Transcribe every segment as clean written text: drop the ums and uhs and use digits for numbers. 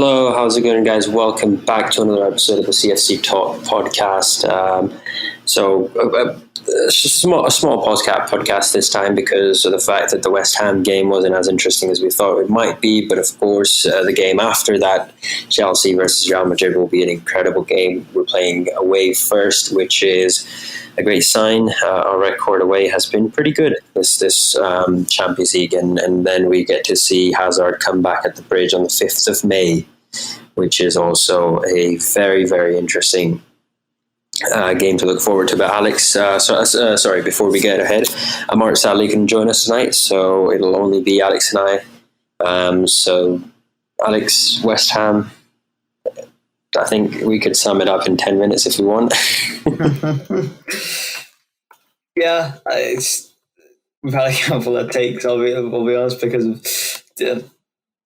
Hello, how's it going, guys? Welcome back to another episode of the CFCTALK podcast. It's just a small podcast this time because of the fact that the West Ham game wasn't as interesting as we thought it might be. But of course, the game after that, Chelsea versus Real Madrid, will be an incredible game. We're playing away first, which is a great sign. Our record away has been pretty good this Champions League, and then we get to see Hazard come back at the Bridge on the 5th of May, which is also a very, very interesting game to look forward to. But Alex, sorry, before we get ahead, Amart sadly couldn't join us tonight, so it'll only be Alex and I. So Alex, West Ham, I think we could sum it up in 10 minutes if we want. Yeah, we've had a couple of takes, I'll be honest, because of the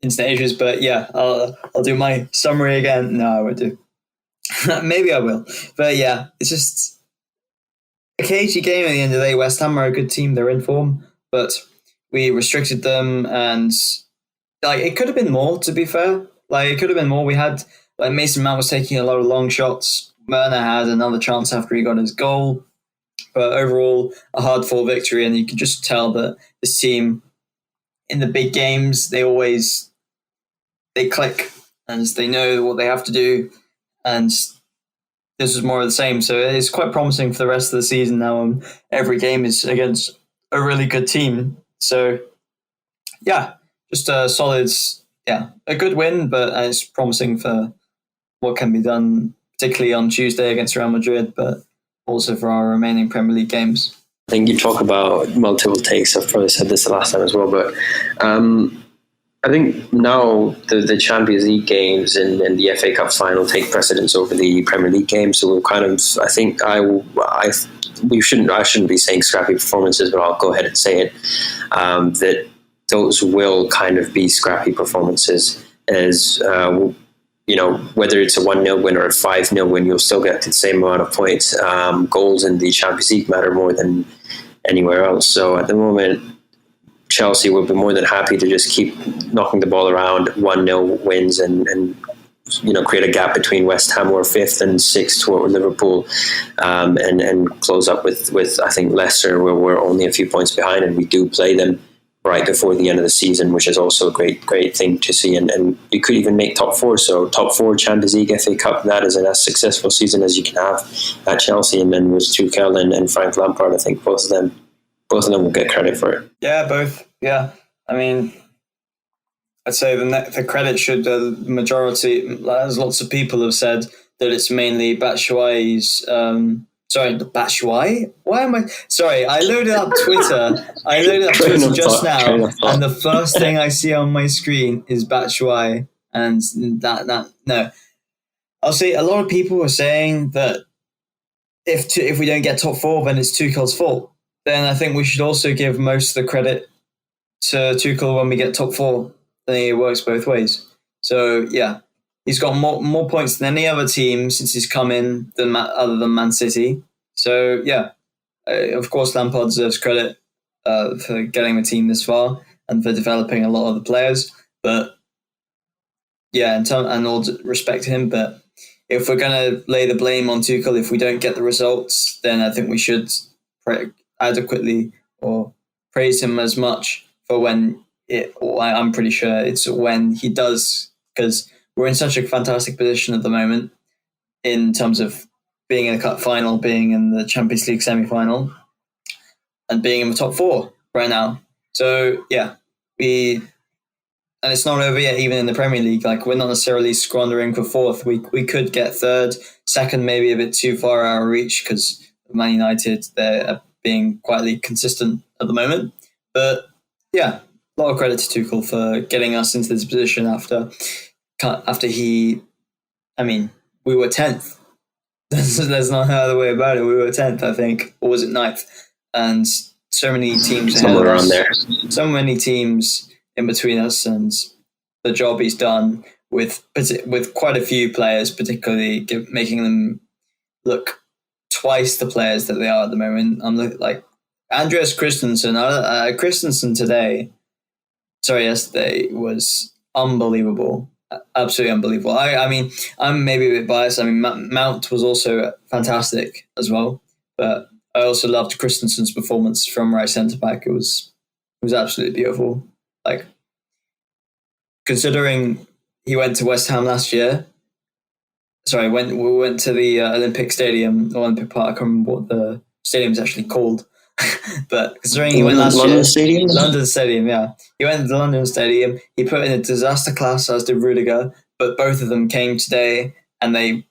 instant issues. But yeah, I'll do my summary again. No, I won't do. Maybe I will. But yeah, it's just a cagey game at the end of the day. West Ham are a good team. They're in form. But we restricted them, and it could have been more, to be fair. It could have been more. We had... Mason Mount was taking a lot of long shots. Werner had another chance after he got his goal. But overall, a hard-fought victory, and you can just tell that this team, in the big games, they click, and they know what they have to do, and this was more of the same. So it's quite promising for the rest of the season now. Every game is against a really good team. So, yeah, just a solid, a good win, but it's promising for what can be done, particularly on Tuesday against Real Madrid, but also for our remaining Premier League games. I think you talk about multiple takes. I've probably said this the last time as well, but I think now the Champions League games and the FA Cup final take precedence over the Premier League games. So we're kind of, I shouldn't be saying scrappy performances, but I'll go ahead and say it, that those will kind of be scrappy performances as, whether it's a 1-0 win or a 5-0 win, you'll still get the same amount of points. Goals in the Champions League matter more than anywhere else. So at the moment, Chelsea will be more than happy to just keep knocking the ball around, 1-0 wins and create a gap between West Ham, who are 5th, and 6th, who are Liverpool, and close up with I think Leicester, where we're only a few points behind, and we do play them right before the end of the season, which is also a great thing to see. And we could even make top 4. So top 4 Champions League, FA Cup, that is as successful season as you can have at Chelsea. And then with Tuchel and Frank Lampard, I think both of them will get credit for it. Yeah, both. Yeah. I mean, I'd say the credit should, the majority, as lots of people have said, that it's mainly Batshuayi's, Batshuayi? Why am I... Sorry, I loaded up Twitter. Just now, and the first thing I see on my screen is Batshuayi, and no. I'll say a lot of people are saying that if we don't get top 4, then it's Tuchel's fault. Then I think we should also give most of the credit to Tuchel when we get top 4. I think it works both ways. So, yeah. He's got more points than any other team since he's come in other than Man City. So, yeah, of course, Lampard deserves credit for getting the team this far and for developing a lot of the players. But, yeah, and all respect to him. But if we're going to lay the blame on Tuchel if we don't get the results, then I think we should adequately or praise him as much for when I'm pretty sure it's when he does, because we're in such a fantastic position at the moment in terms of being in the cup final, being in the Champions League semi-final, and being in the top 4 right now. So, yeah, and it's not over yet, even in the Premier League. We're not necessarily squandering for 4th. We could get 3rd, 2nd, maybe a bit too far out of reach because Man United, they're being quietly consistent at the moment. But, yeah, a lot of credit to Tuchel for getting us into this position after we were 10th. There's no other way about it. We were 10th, I think, or was it 9th? And so many teams ahead of us. There. So many teams in between us, and the job he's done with quite a few players, particularly making them look twice the players that they are at the moment. I'm looking like Andreas Christensen. Christensen yesterday was unbelievable. Absolutely unbelievable. I mean, I'm maybe a bit biased. I mean, Mount was also fantastic as well, but I also loved Christensen's performance from right centre back. It was absolutely beautiful. Like, considering he went to West Ham last year. Sorry, we went to the Olympic Stadium, Olympic Park. I can't remember what the stadium is actually called. But considering he went last London year, Stadium? London Stadium, yeah, he went to the London Stadium. He put in a disaster class, as did Rudiger, but both of them came today and they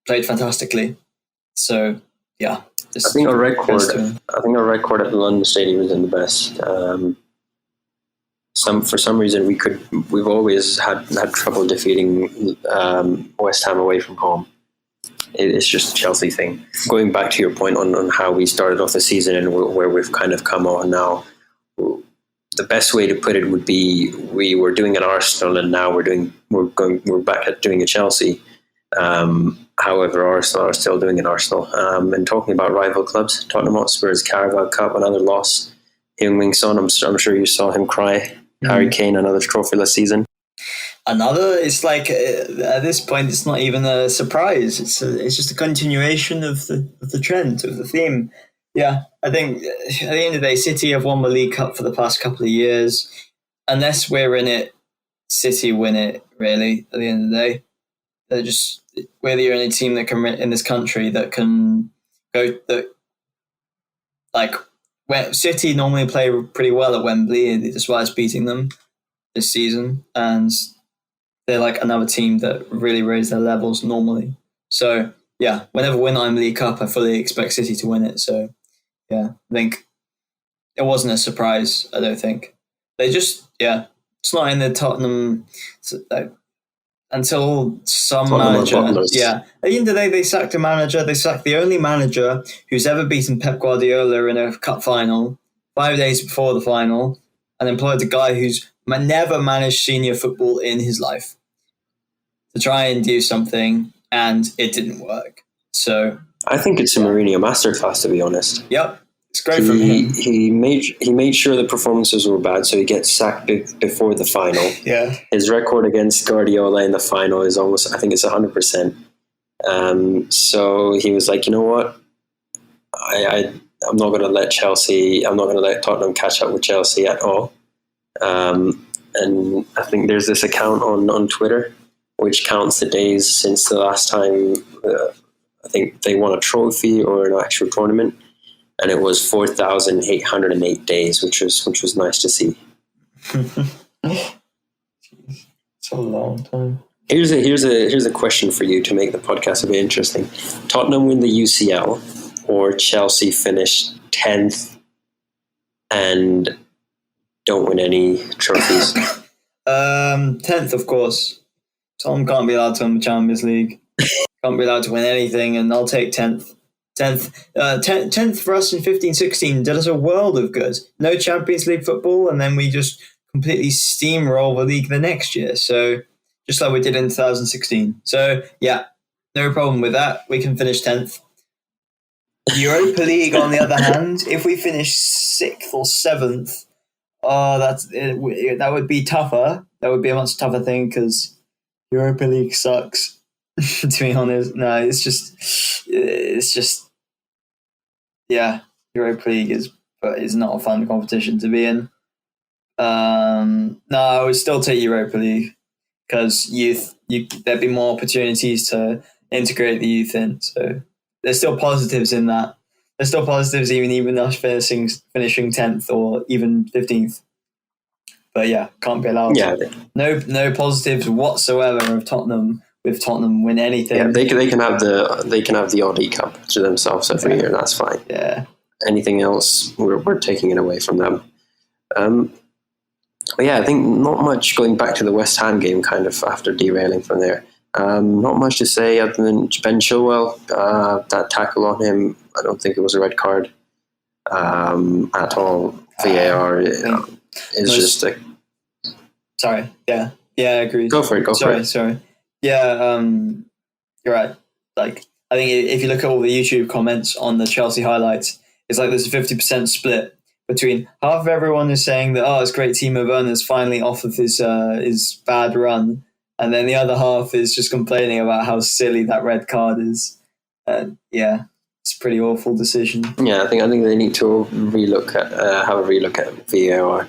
played fantastically. So yeah, I think our record at the London Stadium isn't the best. For some reason we've always had trouble defeating West Ham away from home. It's just a Chelsea thing. Going back to your point on how we started off the season and where we've kind of come on now, the best way to put it would be we were doing an Arsenal and now we're back at doing a Chelsea. However, Arsenal are still doing an Arsenal. And talking about rival clubs, Tottenham Hotspur's Carabao Cup, another loss. Heung-min Son, I'm sure you saw him cry. Harry Kane, another trophyless season. It's like at this point, it's not even a surprise. It's just a continuation of the trend, of the theme. Yeah, I think at the end of the day, City have won the League Cup for the past couple of years. Unless we're in it, City win it. Really, at the end of the day, we're the only team that can in this country that can go that like. Where City normally play pretty well at Wembley, despite us beating them this season, and they're like another team that really raise their levels normally. So yeah, whenever we win the League Cup, I fully expect City to win it. So yeah, I think it wasn't a surprise. I don't think they just it's not in the Tottenham until some manager. Yeah, at the end of the day, they sacked a manager. They sacked the only manager who's ever beaten Pep Guardiola in a cup final 5 days before the final, and employed a guy who's never managed senior football in his life to try and do something, and it didn't work. So I think it's a Mourinho masterclass, to be honest. Yep. It's great from him. He made sure the performances were bad, so he gets sacked before the final. Yeah. His record against Guardiola in the final is almost, I think it's 100%. So he was like, you know what? I'm not going to let Tottenham catch up with Chelsea at all. And I think there's this account on Twitter which counts the days since the last time I think they won a trophy or an actual tournament. And it was 4,808 days, which was nice to see. It's a long time. Here's a question for you to make the podcast a bit interesting. Tottenham win the UCL, or Chelsea finish 10th and don't win any trophies? 10th, of course. Tottenham can't be allowed to win the Champions League. Can't be allowed to win anything, and I'll take 10th. 10th for us in 15-16 did us a world of good. No Champions League football, and then we just completely steamroll the league the next year. So just like we did in 2016. So yeah, no problem with that. We can finish 10th. Europa League, on the other hand, if we finish 6th or 7th, that would be tougher. That would be a much tougher thing because Europa League sucks. To be honest, no, it's just. Yeah, Europa League is not a fun competition to be in. No, I would still take Europa League because there'd be more opportunities to integrate the youth in. So there's still positives in that. There's still positives even us finishing 10th or even 15th. But yeah, can't be allowed. Yeah. No positives whatsoever of Tottenham. With Tottenham win anything, yeah, they can have the Audi Cup to themselves every year. That's fine. Yeah. Anything else, we're taking it away from them. But yeah, I think not much going back to the West Ham game. Kind of after derailing from there, not much to say other than Ben Chilwell. That tackle on him, I don't think it was a red card at all. VAR is just a. Sorry. Yeah. Yeah. I agree. Go for it. Sorry. Yeah, you're right. Like, I think if you look at all the YouTube comments on the Chelsea highlights, it's like there's a 50% split between half of everyone is saying that, it's great Timo Werner's finally off of his bad run, and then the other half is just complaining about how silly that red card is. It's a pretty awful decision. Yeah, I think they need to have a relook at VAR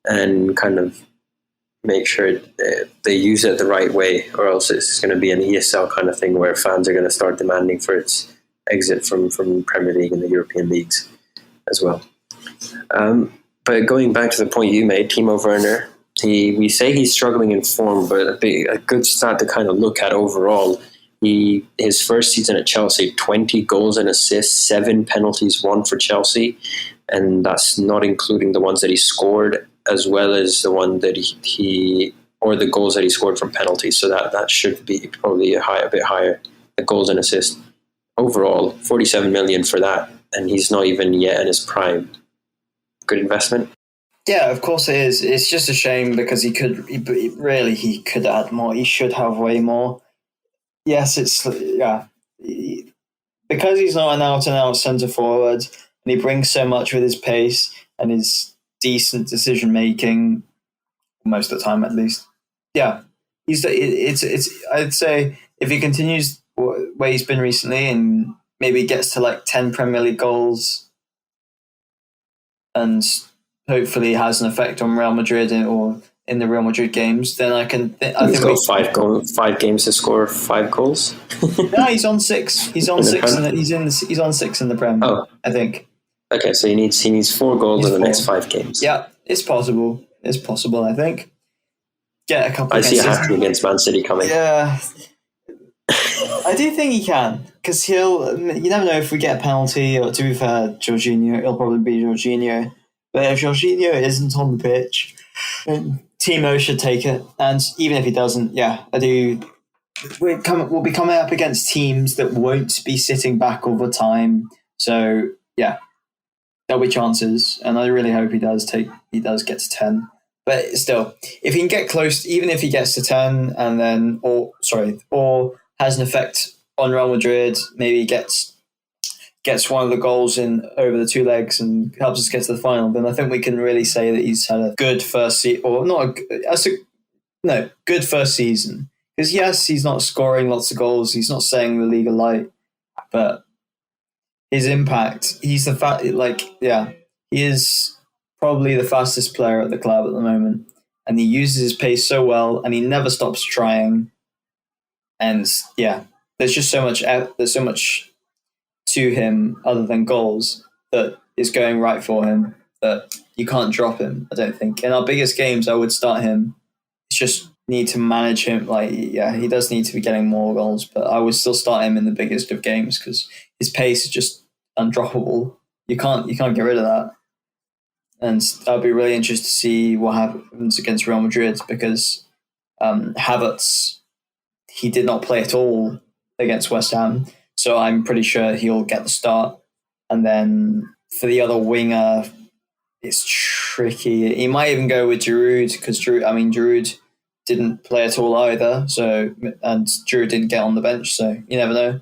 and kind of make sure they use it the right way, or else it's going to be an ESL kind of thing where fans are going to start demanding for its exit from Premier League and the European leagues as well. But going back to the point you made, Timo Werner, we say he's struggling in form, but a good stat to kind of look at overall. His first season at Chelsea, 20 goals and assists, 7 penalties won for Chelsea, and that's not including the ones that he scored, as well as the one that or the goals that he scored from penalties. So that should be probably a bit higher. The goals and assists overall, 47 million for that, and he's not even yet in his prime. Good investment. Yeah, of course it is. It's just a shame because he could add more. He should have way more. Yes, because he's not an out-and-out centre forward, and he brings so much with his pace and his decent decision making, most of the time at least. Yeah, I'd say if he continues where he's been recently and maybe gets to like 10 Premier League goals, and hopefully has an effect on Real Madrid or in the Real Madrid games, then I think he's got 5 games to score 5 goals. No, he's on 6. He's on 6. He's on 6 in the Prem. Oh, I think. Okay, so he needs 4 goals in the next 5 games. Yeah, it's possible. It's possible. I think. Get a couple. I see a hat trick against Man City coming. Yeah, I do think he can, because you never know if we get a penalty. Or to be fair, Jorginho, it'll probably be Jorginho. But if Jorginho isn't on the pitch, then Timo should take it. And even if he doesn't, I do. We'll be coming up against teams that won't be sitting back all the time. So there'll be chances, and I really hope he does get to 10. But still, if he can get close, even if he gets to 10, and then or has an effect on Real Madrid, maybe gets one of the goals in over the 2 legs and helps us get to the final, then I think we can really say that he's had a good first season, or not good first season. Because yes, he's not scoring lots of goals, he's not setting the league alight, but his impact, he is probably the fastest player at the club at the moment, and he uses his pace so well, and he never stops trying. And there's just so much to him other than goals that is going right for him that you can't drop him. I don't think in our biggest games I would start him. It's just need to manage him. He does need to be getting more goals, but I would still start him in the biggest of games because his pace is just undroppable. You can't get rid of that. And I'll be really interested to see what happens against Real Madrid, because Havertz, he did not play at all against West Ham, so I'm pretty sure he'll get the start. And then for the other winger, it's tricky. He might even go with Giroud, because Giroud didn't play at all either. And Giroud didn't get on the bench, so you never know.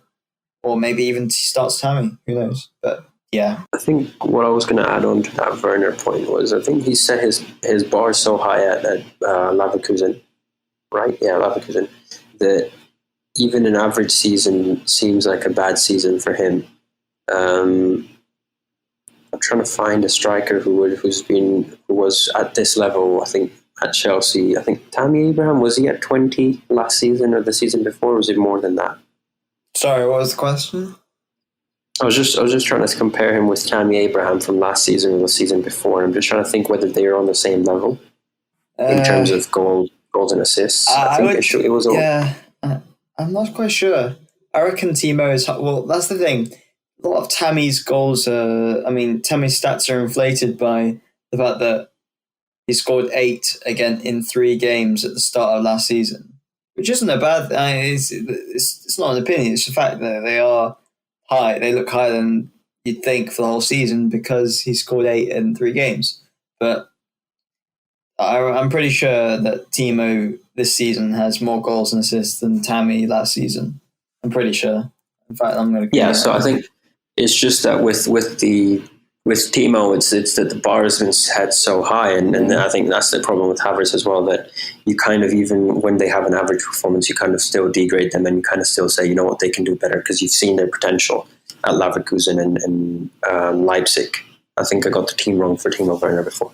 Or maybe even starts Tammy. Who knows? But yeah, I think what I was going to add on to that Werner point was, I think he set his bar so high at Leverkusen, right? Yeah, Leverkusen, that even an average season seems like a bad season for him. I'm trying to find a striker who was at this level. I think at Chelsea, I think Tammy Abraham, was he at 20 last season or the season before? Or was it more than that? Sorry, what was the question? I was just trying to compare him with Tammy Abraham from last season or the season before. I'm just trying to think whether they are on the same level in terms of goals and assists. I'm not quite sure. I reckon Timo is... Well, that's the thing. A lot of Tammy's goals Tammy's stats are inflated by the fact that he scored 8 again in 3 games at the start of last season, which isn't a bad... it's not an opinion. It's the fact that they are high. They look higher than you'd think for the whole season because he scored 8 in 3 games. But I'm pretty sure that Timo this season has more goals and assists than Tammy last season. I'm pretty sure. In fact, I'm going to... Yeah, so I think it's just that with the with Timo, it's that the bar has been set so high, and I think that's the problem with Havertz as well, that you kind of, even when they have an average performance, you kind of still degrade them, and you kind of still say, you know what, they can do better, because you've seen their potential at Leverkusen and Leipzig. I think I got the team wrong for Timo Werner before.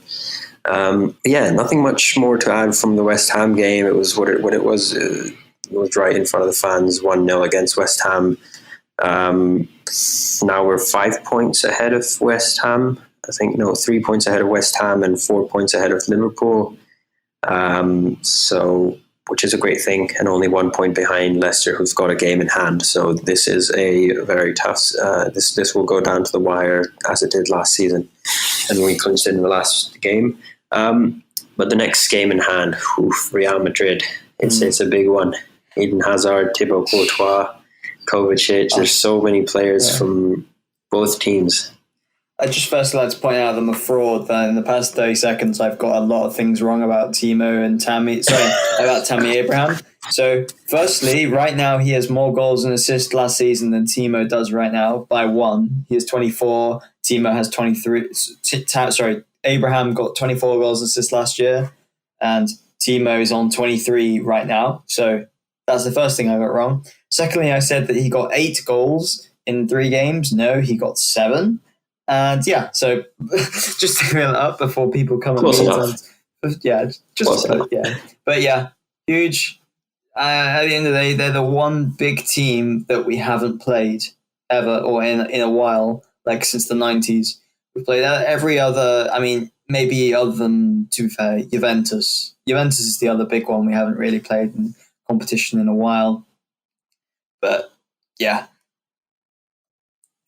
Nothing much more to add from the West Ham game. It was what it was. It was right in front of the fans, 1-0 against West Ham. Now we're 5 points ahead of West Ham. 3 points ahead of West Ham and 4 points ahead of Liverpool. Which is a great thing, and only 1 point behind Leicester, who's got a game in hand. So this is a very tough. This will go down to the wire, as it did last season, and we clinched in the last game. But the next game in hand, Real Madrid. It's a big one. Eden Hazard, Thibaut Courtois, Kovacic. There's so many players from both teams. I just first like to point out that I'm a fraud. That in the past 30 seconds, I've got a lot of things wrong about Timo and Tammy. About Tammy Abraham. So, firstly, right now he has more goals and assists last season than Timo does right now by 1. He has 24. Timo has 23. Abraham got 24 goals and assists last year, and Timo is on 23 right now. So that's the first thing I got wrong. Secondly, I said that he got 8 goals in 3 games. No, he got 7. And so just to clear that up before people come Close enough. But huge. At the end of the day, they're the one big team that we haven't played ever, or in a while, like since the 90s. We've played every other. I mean, maybe other than, to be fair, Juventus. Juventus is the other big one we haven't really played in competition in a while. But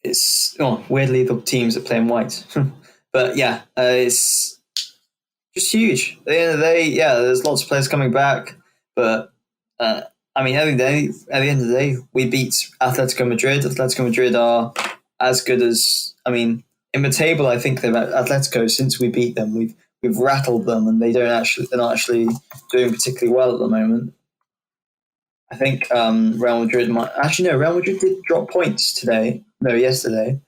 it's weirdly the teams that play in white. But it's just huge. At the end of the day, there's lots of players coming back. But at the end of the day, we beat Atletico Madrid. Atletico Madrid are as good as, in the table, I think they've Atletico, since we beat them, we've rattled them, and they're not actually doing particularly well at the moment. I think Real Madrid Real Madrid did drop points yesterday.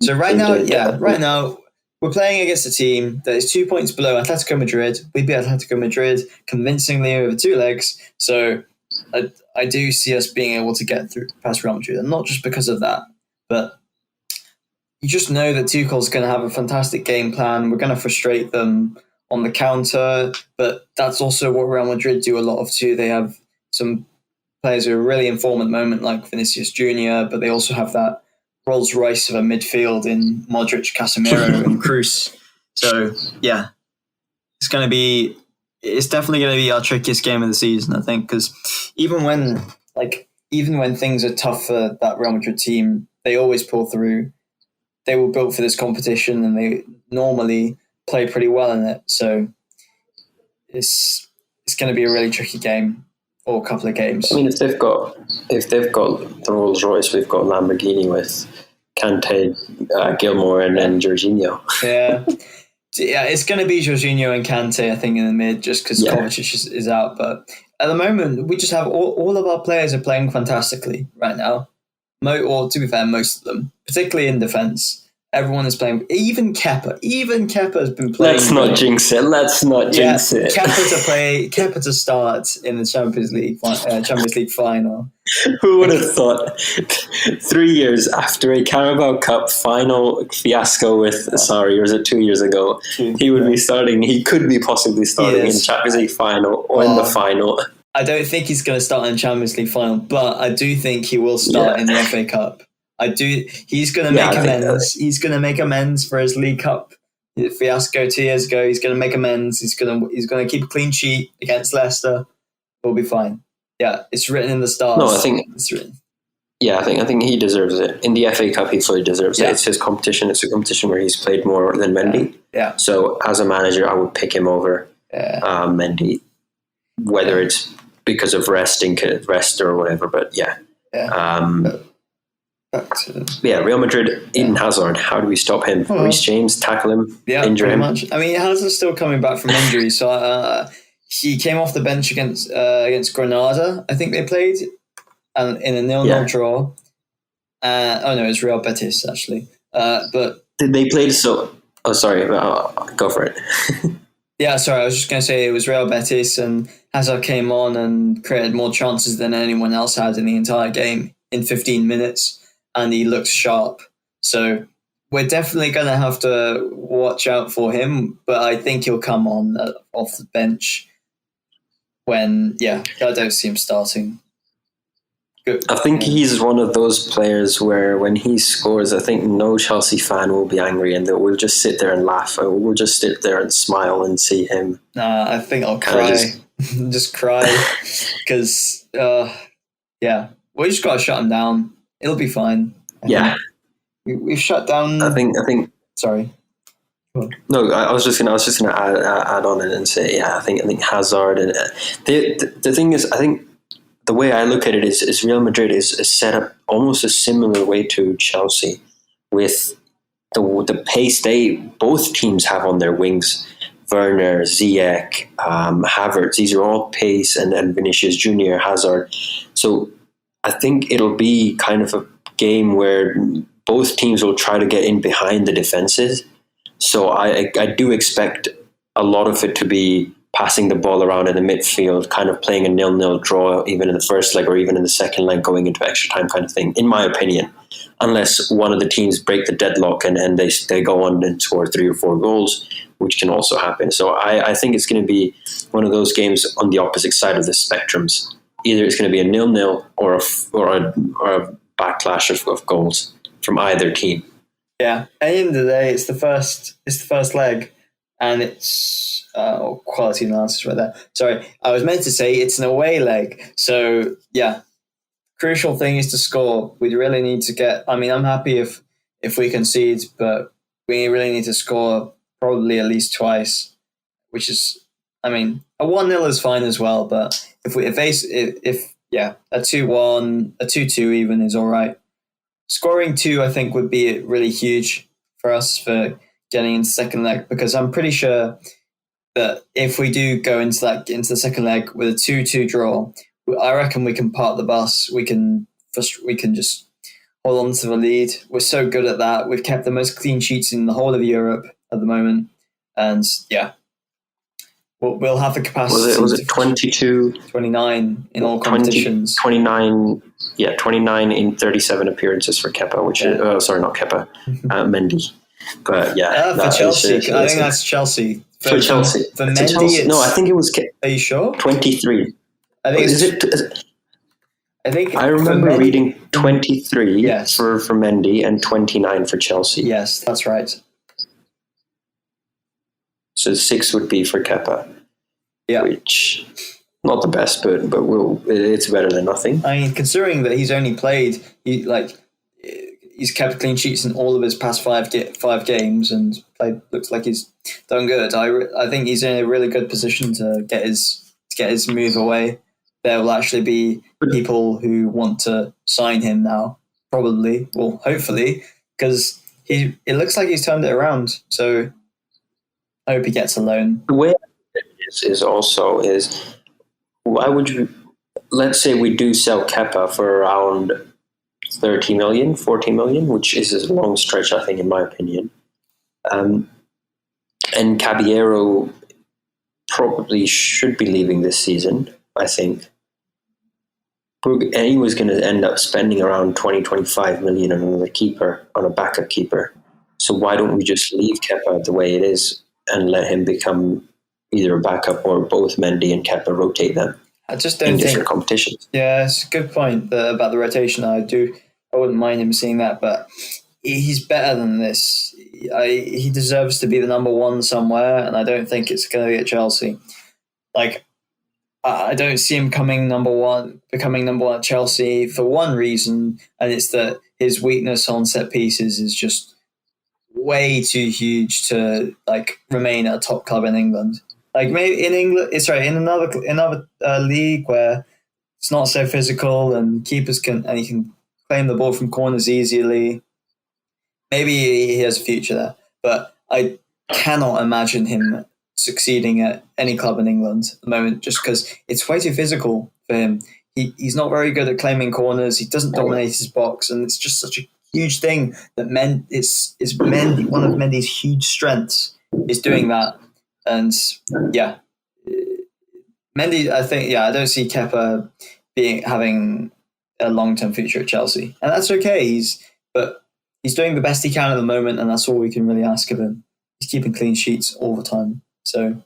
Right now we're playing against a team that is 2 points below Atletico Madrid. We beat Atletico Madrid convincingly over 2 legs. So I do see us being able to get through past Real Madrid, and not just because of that, but you just know that Tuchel's going to have a fantastic game plan. We're going to frustrate them on the counter, but that's also what Real Madrid do a lot of too. They have some players who are really in form at the moment, like Vinicius Jr., but they also have that Rolls Royce of a midfield in Modric, Casemiro, and Kroos. So it's definitely going to be our trickiest game of the season, I think, because even when things are tough for that Real Madrid team, they always pull through. They were built for this competition, and they normally play pretty well in it. So it's going to be a really tricky game, or a couple of games. I mean, if they've got the Rolls Royce, we've got Lamborghini with Kante, Gilmore, and then Jorginho. It's going to be Jorginho and Kante, I think, in the mid, just because Kovacic is out. But at the moment, we just have all of our players are playing fantastically right now. Or to be fair, most of them, particularly in defence. Everyone is playing. Even Kepa has been playing. Let's not jinx it. Kepa to start in the Champions League final. Who would have thought 3 years after a Carabao Cup final fiasco with or was it 2 years ago? He would be starting. He could be possibly starting in the Champions League final or in the final. I don't think he's going to start in the Champions League final, but I do think he will start in the FA Cup. He's going to make amends. He's going to make amends for his League Cup fiasco 2 years ago. He's going to make amends. He's going to keep a clean sheet against Leicester. We'll be fine. Yeah, it's written in the stars. No, I think it's written. Yeah, I think he deserves it. In the FA Cup, he fully deserves it. It's his competition. It's a competition where he's played more than Mendy. Yeah. So as a manager, I would pick him over Mendy, whether it's because of rest or whatever. But Real Madrid, Eden Hazard. How do we stop him? Reece James, tackle him, injure him. Much. I mean, Hazard's still coming back from injury, so he came off the bench against Granada. I think they played, and in a 0-0 draw. It was Real Betis actually. But did they play so? Oh, sorry. Go for it. Yeah, sorry, I was just going to say it was Real Betis, and Hazard came on and created more chances than anyone else had in the entire game in 15 minutes, and he looks sharp. So we're definitely going to have to watch out for him, but I think he'll come on off the bench when, I don't see him starting. Good. I think he's one of those players where when he scores, I think no Chelsea fan will be angry and we'll just sit there and laugh. Or we'll just sit there and smile and see him. Nah, I think I'll cry. Just cry. Because, we just got to shut him down. It'll be fine. We've shut down... I think... Sorry. No, I was just gonna add on and say, I think Hazard... and the thing is, I think the way I look at it is Real Madrid is set up almost a similar way to Chelsea with the pace both teams have on their wings. Werner, Ziyech, Havertz, these are all pace, and Vinicius Junior, Hazard. So I think it'll be kind of a game where both teams will try to get in behind the defenses. So I do expect a lot of it to be passing the ball around in the midfield, kind of playing a 0-0 draw, even in the first leg or even in the second leg, going into extra time kind of thing, in my opinion, unless one of the teams break the deadlock and they go on and score 3 or 4 goals, which can also happen. So I think it's going to be one of those games on the opposite side of the spectrums. Either it's going to be a 0-0 or a backlash of goals from either team. Yeah, at the end of the day, it's the first leg, and it's quality analysis right there. Sorry, I was meant to say it's an away leg. So yeah, crucial thing is to score. We really need to get. I mean, I'm happy if we concede, but we really need to score probably at least twice. Which is, I mean, a 1-0 is fine as well. But a 2-1, a 2-2 even is all right. Scoring 2, I think, would be really huge for us for getting into second leg, because I'm pretty sure that if we do go into the second leg with a 2-2 draw, I reckon we can park the bus. We can just hold on to the lead. We're so good at that. We've kept the most clean sheets in the whole of Europe at the moment, and we'll have the capacity. Was it 22? 29 in all competitions. 29 in 37 appearances for Kepa, which is sorry, not Kepa, Mendy. But for Chelsea, I think that's Chelsea. For Chelsea. For Mendy, no, I think it was. Are you sure? 23. I think I remember reading 23 for Mendy and 29 for Chelsea. Yes, that's right. So 6 would be for Kepa. Yeah, which not the best, but it's better than nothing. I mean, considering that he's only played, he's kept clean sheets in all of his past 5 games and looks like he's done good. I think he's in a really good position to get his move away. There will actually be people who want to sign him now, probably, well, hopefully, because it looks like he's turned it around. So I hope he gets a loan. The way is why would you, let's say we do sell Kepa for around 30 million, 40 million, which is a long stretch, I think, in my opinion. And Caballero probably should be leaving this season, I think. And he was going to end up spending around 20, 25 million on another keeper, on a backup keeper. So why don't we just leave Kepa the way it is and let him become either a backup or both Mendy and Kepa, rotate them? I just don't think different competitions. Yeah, it's a good point about the rotation. I wouldn't mind him seeing that, but he's better than this. He deserves to be the number 1 somewhere, and I don't think it's going to be at Chelsea. I don't see him becoming number 1 at Chelsea for one reason, and it's that his weakness on set pieces is just way too huge to remain at a top club in England. Maybe in another league where it's not so physical and he can claim the ball from corners easily. Maybe he has a future there, but I cannot imagine him succeeding at any club in England at the moment, just because it's way too physical for him. He's not very good at claiming corners. He doesn't dominate his box, and it's just such a huge thing that Mendy, one of Mendy's huge strengths is doing that. And yeah, Mendy, I think, I don't see Kepa having a long-term future at Chelsea, and that's okay. But he's doing the best he can at the moment, and that's all we can really ask of him. He's keeping clean sheets all the time, so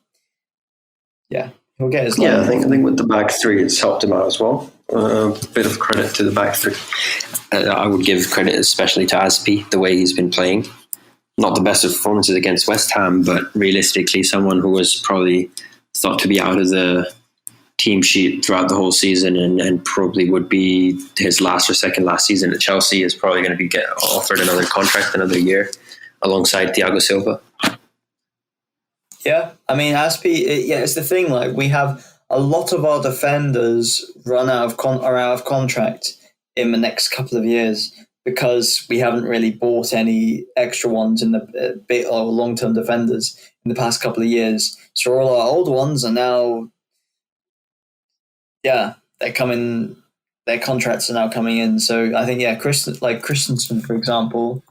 yeah, he'll get his. Yeah, I think with the back three, it's helped him out as well. A bit of credit to the back three. I would give credit especially to Aspi, the way he's been playing. Not the best of performances against West Ham, but realistically, someone who was probably thought to be out of the team sheet throughout the whole season and probably would be his last or second last season at Chelsea is probably going to be offered another contract, another year, alongside Thiago Silva. Yeah, I mean, Aspi, it's the thing, like, we have a lot of our defenders run out of contract in the next couple of years because we haven't really bought any extra ones in the bit or long-term defenders in the past couple of years. So all our old ones are now, they're coming. Their contracts are now coming in. So I think, Christensen, for example,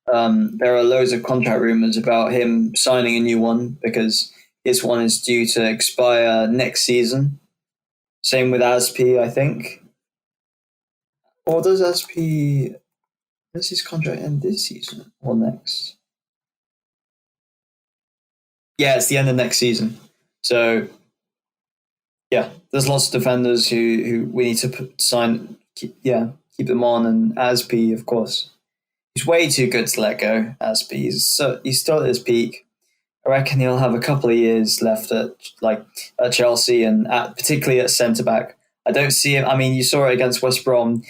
there are loads of contract rumors about him signing a new one because his one is due to expire next season. Same with Aspi, I think. Or does his contract end this season or next? Yeah, it's the end of next season. So, yeah, there's lots of defenders who we need to keep them on. And Aspi, of course, he's way too good to let go. Aspi, he's still at his peak. I reckon he'll have a couple of years left at Chelsea and particularly at centre back. I don't see him. I mean, you saw it against West Ham.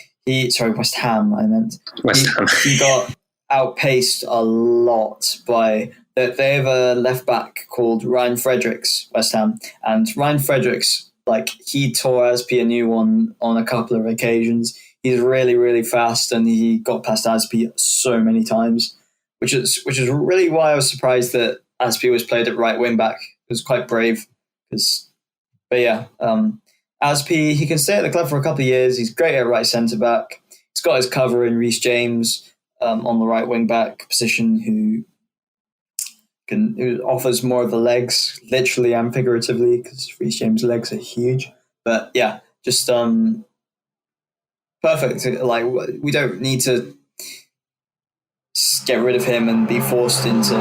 I meant West Ham. He got outpaced a lot by. They have a left back called Ryan Fredericks, West Ham, and Ryan Fredericks, he tore Aspi a new one on a couple of occasions. He's really, really fast, and he got past Aspi so many times, which is really why I was surprised that Aspi was played at right wing back. It was quite brave. Aspi, he can stay at the club for a couple of years. He's great at right centre back. He's got his cover in Reece James on the right wing back position, who offers more of the legs, literally and figuratively, because Reece James' legs are huge. But yeah, just perfect. We don't need to get rid of him and be forced into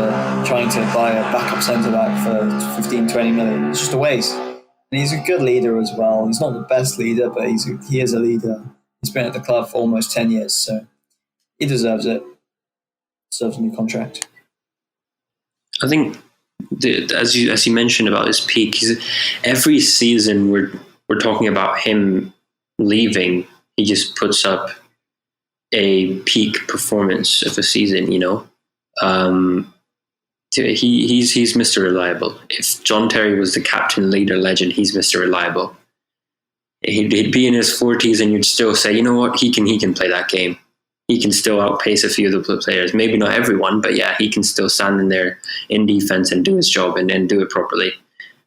trying to buy a backup centre back for 15, 20 million. It's just a waste. And he's a good leader as well. He's not the best leader, but he is a leader. He's been at the club for almost 10 years, so he deserves it. Deserves a new contract. I think, as you mentioned about his peak, every season we're talking about him leaving. He just puts up a peak performance of a season. He's Mr. Reliable. If John Terry was the captain, leader, legend, he's Mr. Reliable. He'd be in his 40s, and you'd still say, you know what, he can play that game. He can still outpace a few of the players. Maybe not everyone, but yeah, he can still stand in there in defense and do his job and do it properly.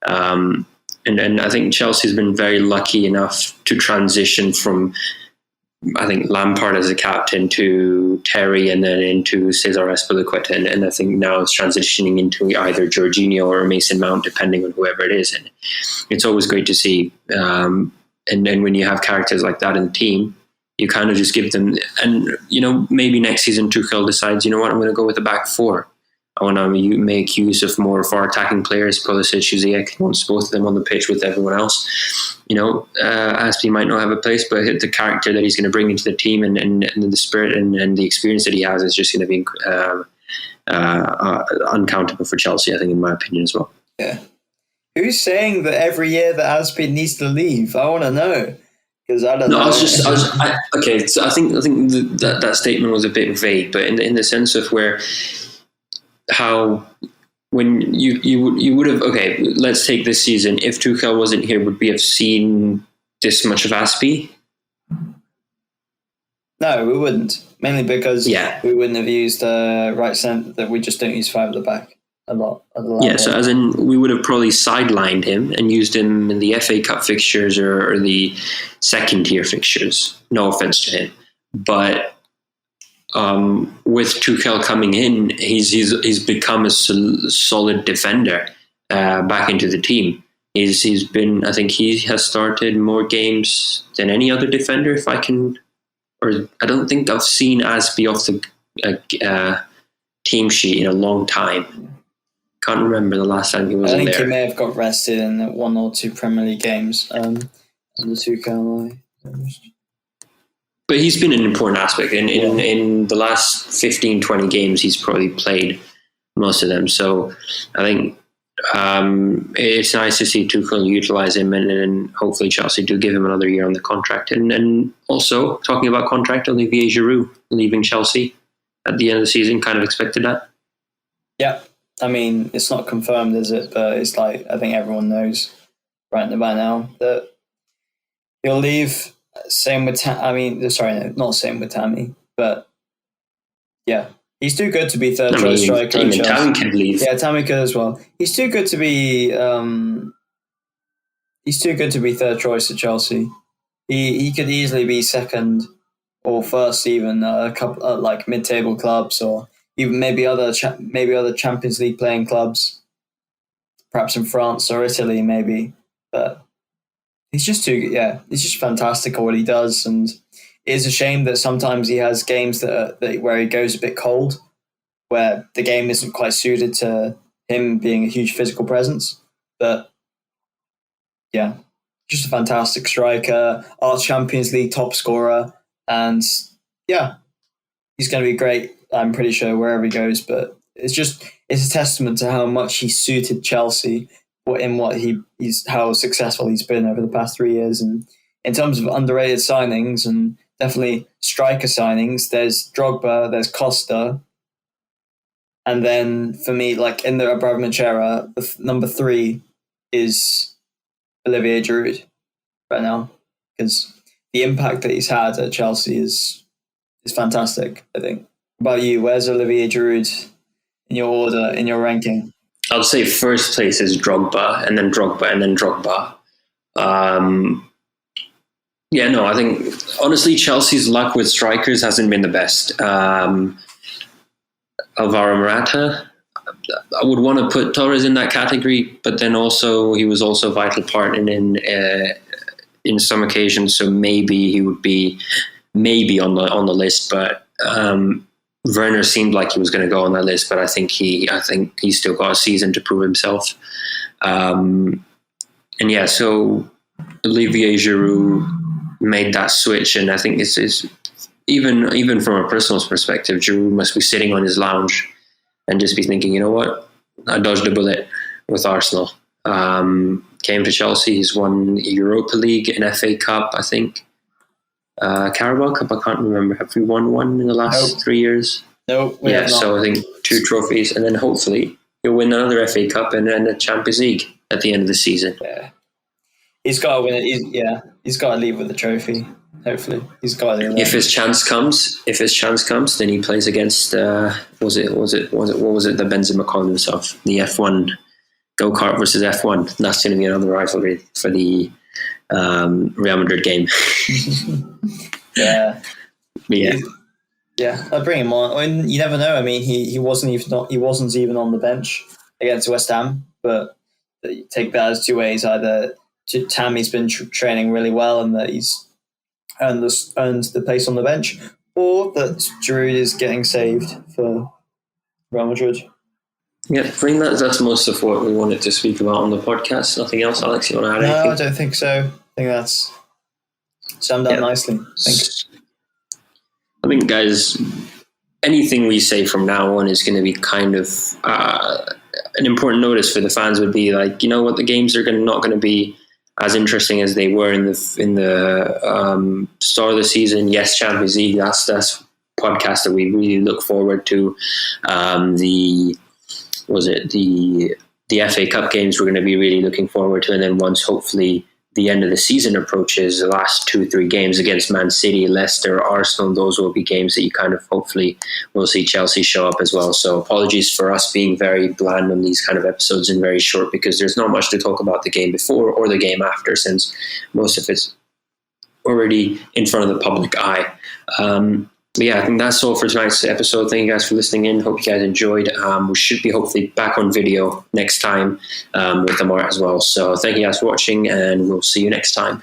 And I think Chelsea's been very lucky enough to transition from, I think, Lampard as a captain to Terry and then into Cesar Azpilicueta. And I think now it's transitioning into either Jorginho or Mason Mount, depending on whoever it is. And it's always great to see. And then when you have characters like that in the team, you kind of just give them, and maybe next season Tuchel decides, you know what, I'm going to go with the back four. I want to make use of more of our attacking players. Pulisic, Ziyech, wants both of them on the pitch with everyone else. Aspi might not have a place, but the character that he's going to bring into the team and the spirit and the experience that he has is just going to be uncountable for Chelsea, I think, in my opinion as well. Yeah. Who's saying that every year that Aspi needs to leave? I want to know. Because I don't know. Okay. So I think that statement was a bit vague, but in the sense of when you would have, okay, let's take this season. If Tuchel wasn't here, would we have seen this much of Aspi? No, we wouldn't. Mainly because we wouldn't have used right centre. That we just don't use five at the back a lot. So as in, we would have probably sidelined him and used him in the FA Cup fixtures or the second tier fixtures. No offense to him, but with Tuchel coming in, he's become a solid defender back into the team. He's been, I think he has started more games than any other defender, if I can, or I don't think I've seen Asby off the team sheet in a long time. Can't remember the last time he was in there. I think he may have got rested in 1 or 2 Premier League games under Tuchel. But he's been an important aspect. In the last 15, 20 games, he's probably played most of them. So I think it's nice to see Tuchel utilise him, and hopefully Chelsea do give him another year on the contract. And also, talking about contract, Olivier Giroud leaving Chelsea at the end of the season, kind of expected that. Yeah. I mean, it's not confirmed, is it? But it's like, I think everyone knows right now that he'll leave. Same with not same with Tammy, but yeah, he's too good to be third choice striker. Even Tammy can leave. Yeah, Tammy could as well. He's too good to be. He's too good to be third choice at Chelsea. He could easily be second or first, even a couple like mid-table clubs, or even maybe other Champions League playing clubs, perhaps in France or Italy, maybe. But he's just fantastic at what he does, and it is a shame that sometimes he has games that where he goes a bit cold, where the game isn't quite suited to him being a huge physical presence. But yeah, just a fantastic striker, our Champions League top scorer, and yeah, he's going to be great, I'm pretty sure, wherever he goes. But it's a testament to how much he suited Chelsea, how successful he's been over the past 3 years. And in terms of underrated signings, and definitely striker signings, there's Drogba, there's Costa, and then for me, like in the Abramovich era, number 3 is Olivier Giroud right now, because the impact that he's had at Chelsea is fantastic, I think. What about you? Where's Olivier Giroud in your order, in your ranking? I'll say first place is Drogba, and then Drogba, and then Drogba. I think honestly Chelsea's luck with strikers hasn't been the best. Alvaro Morata, I would want to put Torres in that category, but then also he was also a vital part in some occasions, so maybe he would be on the list. But Werner seemed like he was going to go on that list, but I think he's still got a season to prove himself. So Olivier Giroud made that switch, and I think this is even from a personal perspective, Giroud must be sitting on his lounge and just be thinking, you know what, I dodged a bullet with Arsenal. Came to Chelsea, he's won Europa League and FA Cup, I think. Carabao Cup, I can't remember. Have we won one in the last 3 years? No. Yeah, so I think 2 trophies, and then hopefully he'll win another FA Cup and then a Champions League at the end of the season. Yeah, he's got to win it. He's got to leave with the trophy. Hopefully, he's got to. If his chance comes, then he plays against. What was it? The Benzema called himself? The F1 go-kart versus F1. That's going to be another rivalry for the Real Madrid game. Yeah. Yeah, I'd bring him on. I mean, you never know. I mean, he wasn't even on the bench against West Ham. But you take that as two ways: either Tammy's been training really well and that he's earned the place on the bench, or that Giroud is getting saved for Real Madrid. Yeah, I think that's most of what we wanted to speak about on the podcast. Nothing else, Alex? You want to add anything? No, I don't think so. I think that's summed up nicely. I think, guys, anything we say from now on is going to be kind of an important notice for the fans. Would be like, you know what, the games are not going to be as interesting as they were in the start of the season. Yes, Champions League. That's podcast that we really look forward to. The FA Cup games we're going to be really looking forward to, and then once hopefully the end of the season approaches, the last 2-3 games against Man City, Leicester, Arsenal, those will be games that you kind of hopefully will see Chelsea show up as well. So apologies for us being very bland on these kind of episodes and very short, because there's not much to talk about the game before or the game after, since most of it's already in front of the public eye. But yeah, I think that's all for tonight's episode. Thank you guys for listening in. Hope you guys enjoyed. We should be hopefully back on video next time with Amart as well. So thank you guys for watching, and we'll see you next time.